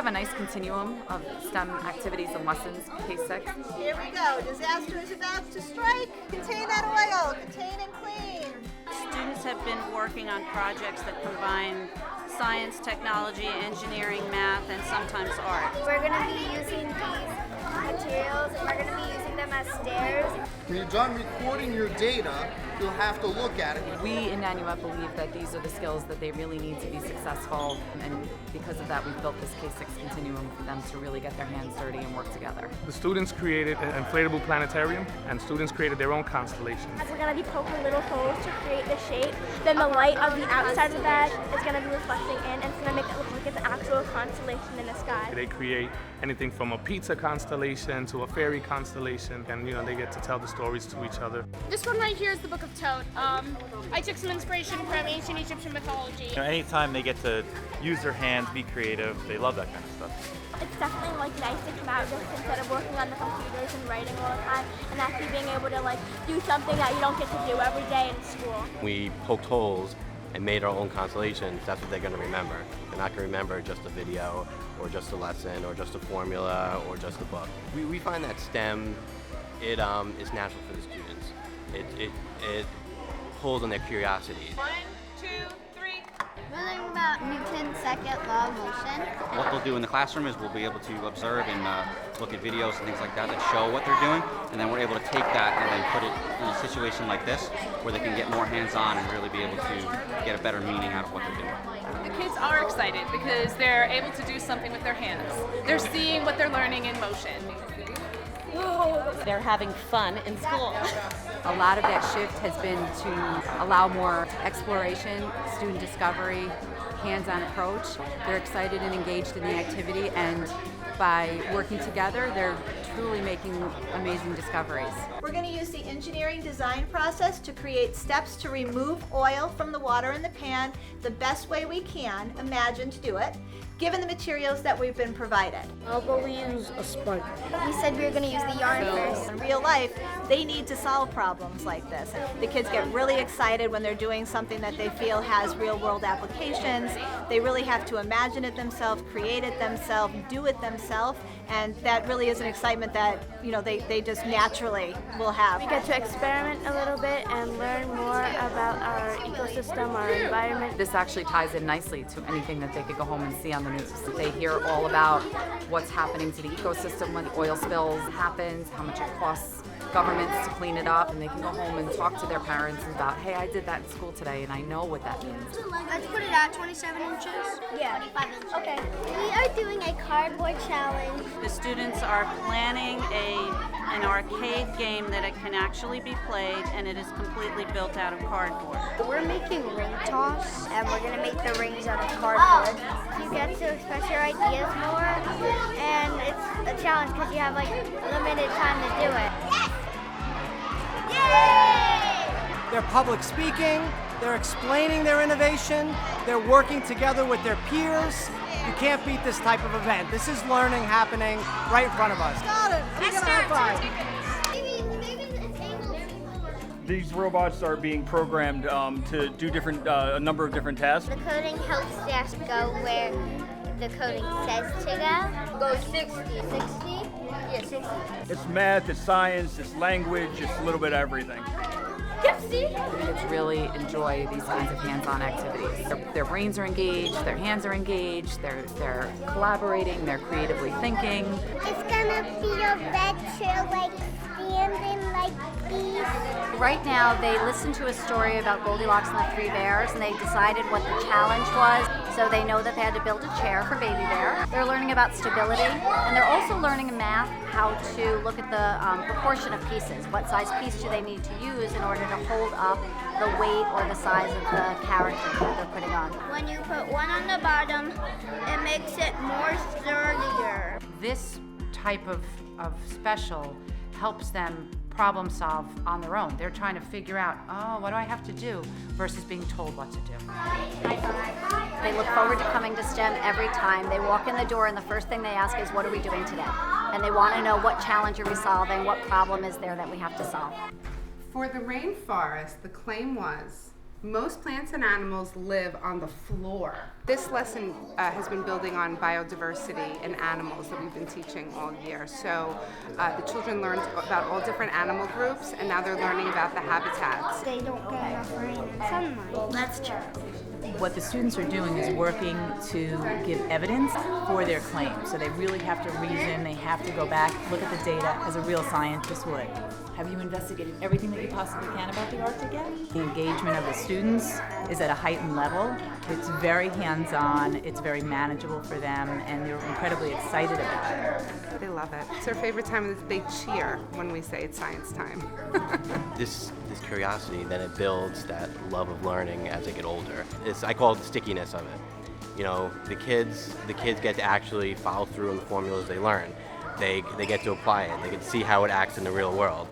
have a nice continuum of STEM activities and lessons, K-6. Here we go. Disaster is about to strike. Contain that oil. Contain and clean. Students have been working on projects that combine science, technology, engineering, math, and sometimes art. We're going to be using these materials and we're going to be using them as stairs. When you're done recording your data, you'll have to look at it. We in Nanuet believe that these are the skills that they really need to be successful, and because of that we've built this K-6 continuum for them to really get their hands dirty and work together. The students created an inflatable planetarium, and students created their own constellations. We're going to be poking little holes to create the shape. Then the light of the outside of that is going to be reflecting in, and it's going to make it look like it's an actual constellation in the sky. They create anything from a pizza constellation to a fairy constellation, and they get to tell the stories to each other. This one right here is the Book of Tote. I took some inspiration from ancient Egyptian mythology. Anytime they get to use their hands, be creative, they love that kind of stuff. It's definitely nice to come out just instead of working on the computers and writing all the time, and actually being able to do something that you don't get to do every day in school. We poked holes and made our own constellations. That's what they're going to remember. They're not going to remember just a video or just a lesson or just a formula or just a book. We find that STEM, it is natural for the students. It pulls on their curiosity. 1, 2, 3. We're learning about Newton's second law of motion. What they'll do in the classroom is we'll be able to observe and look at videos and things like that show what they're doing, and then we're able to take that and then put it in a situation like this where they can get more hands-on and really be able to get a better meaning out of what they're doing. The kids are excited because they're able to do something with their hands. They're seeing what they're learning in motion. They're having fun in school. A lot of that shift has been to allow more exploration, student discovery, hands-on approach. They're excited and engaged in the activity, and by working together, they're truly making amazing discoveries. We're going to use the engineering design process to create steps to remove oil from the water in the pan the best way we can imagine to do it, given the materials that we've been provided. How about we use a sponge? We said we were going to use the yarn first. In real life, they need to solve problems like this. The kids get really excited when they're doing something that they feel has real-world applications. They really have to imagine it themselves, create it themselves, do it themselves, and that really is an excitement that they just naturally will have. We get to experiment a little bit and learn more about our ecosystem, our environment. This actually ties in nicely to anything that they could go home and see on the news. They hear all about what's happening to the ecosystem when the oil spills happens, how much it costs governments to clean it up, and they can go home and talk to their parents about, hey, I did that in school today and I know what that means. Let's put it at 27 inches? Yeah. 25 inches. Okay. We are doing a cardboard challenge. The students are planning an arcade game that it can actually be played, and it is completely built out of cardboard. We're making ring toss, and we're going to make the rings out of cardboard. You get to express your ideas more, and it's a challenge because you have limited time to do it. Yes! They're public speaking, they're explaining their innovation, they're working together with their peers. You can't beat this type of event. This is learning happening right in front of us. Got it! We got a high five. These robots are being programmed to do a number of different tasks. The coding helps us go where the coding says to go. Go 60. 60? Yeah, 60. It's math, it's science, it's language, it's a little bit of everything. Kids really enjoy these kinds of hands-on activities. Their brains are engaged, their hands are engaged, they're collaborating, they're creatively thinking. It's gonna be a adventure, standing like these. Right now, they listened to a story about Goldilocks and the Three Bears, and they decided what the challenge was. So they know that they had to build a chair for Baby Bear. They're learning about stability, and they're also learning in math how to look at the proportion of pieces. What size piece do they need to use in order to hold up the weight or the size of the character that they're putting on. When you put one on the bottom, it makes it more sturdier. This type of special helps them problem solve on their own. They're trying to figure out, what do I have to do versus being told what to do. They look forward to coming to STEM every time. They walk in the door and the first thing they ask is, what are we doing today? And they want to know what challenge are we solving, what problem is there that we have to solve. For the rainforest, the claim was Most plants and animals live on the floor. This lesson has been building on biodiversity in animals that we've been teaching all year. So the children learned about all different animal groups, and now they're learning about the habitats. They don't get enough rain and sunlight. That's true. What the students are doing is working to give evidence for their claims. So they really have to reason, they have to go back, look at the data as a real scientist would. Have you investigated everything that you possibly can about the Arctic yet? The engagement of the students is at a heightened level. It's very hands-on, it's very manageable for them, and they're incredibly excited about it. They love it. It's their favorite time, and they cheer when we say it's science time. This curiosity, then it builds that love of learning as they get older. I call it the stickiness of it. You know, the kids get to actually follow through on the formulas they learn. They get to apply it. They get to see how it acts in the real world.